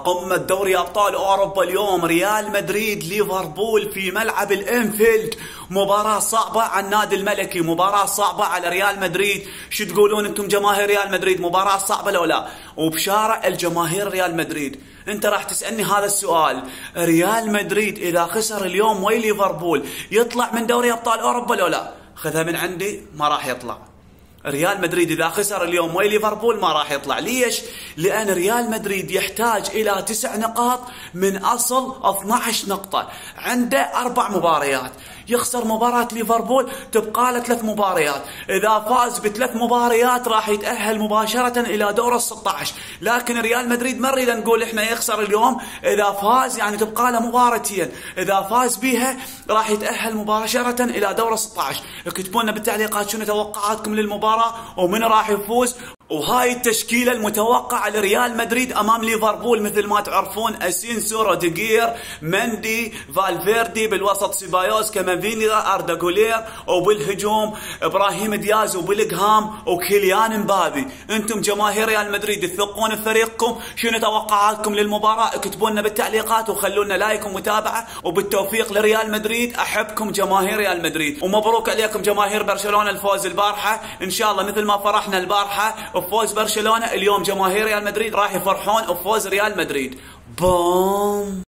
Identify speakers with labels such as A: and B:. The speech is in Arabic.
A: قمة دوري أبطال أوروبا اليوم، ريال مدريد ليفربول في ملعب الانفيلد. مباراة صعبة على النادي الملكي، مباراة صعبة على ريال مدريد. شو تقولون انتم جماهير ريال مدريد؟ مباراة صعبة لو لا؟ وبشارع الجماهير ريال مدريد. انت راح تسألني هذا السؤال، ريال مدريد اذا خسر اليوم ويا ليفربول يطلع من دوري أبطال أوروبا لو لا؟ خذها من عندي، ما راح يطلع. ريال مدريد إذا خسر اليوم ويا ليفربول ما راح يطلع. ليش؟ لأن ريال مدريد يحتاج إلى 9 نقاط من أصل 12 نقطة. عنده 4 مباريات، يخسر مباراة ليفربول تبقى له 3 مباريات. إذا فاز ب3 مباريات راح يتأهل مباشرة إلى دور ال16. لكن ريال مدريد ما نريد نقول إحنا يخسر اليوم، إذا فاز يعني تبقى له مباراتين، إذا فاز بيها راح يتأهل مباشرة إلى دور ال16. اكتبوا لنا بالتعليقات شنو توقعاتكم للمباراة ومن راح يفوز. وهاي التشكيلة المتوقعة لريال مدريد أمام ليفربول مثل ما تعرفون: أسينسو، روديغير، مندي، فالفيردي، بالوسط سيبايوس، كامافينجا، أردا غولير، وبالهجوم إبراهيم دياز وبيلغهام وكيليان مبابي. أنتم جماهير ريال مدريد تثقون في فريقكم، شنو توقعاتكم للمباراة؟ اكتبوا لنا بالتعليقات وخلونا لايك ومتابعة، وبالتوفيق لريال مدريد. أحبكم جماهير ريال مدريد، ومبروك عليكم جماهير برشلونة الفوز البارحة. إن شاء الله مثل ما فرحنا البارحة بفوز برشلونة، اليوم جماهير ريال مدريد راح يفرحون بفوز ريال مدريد. بوم.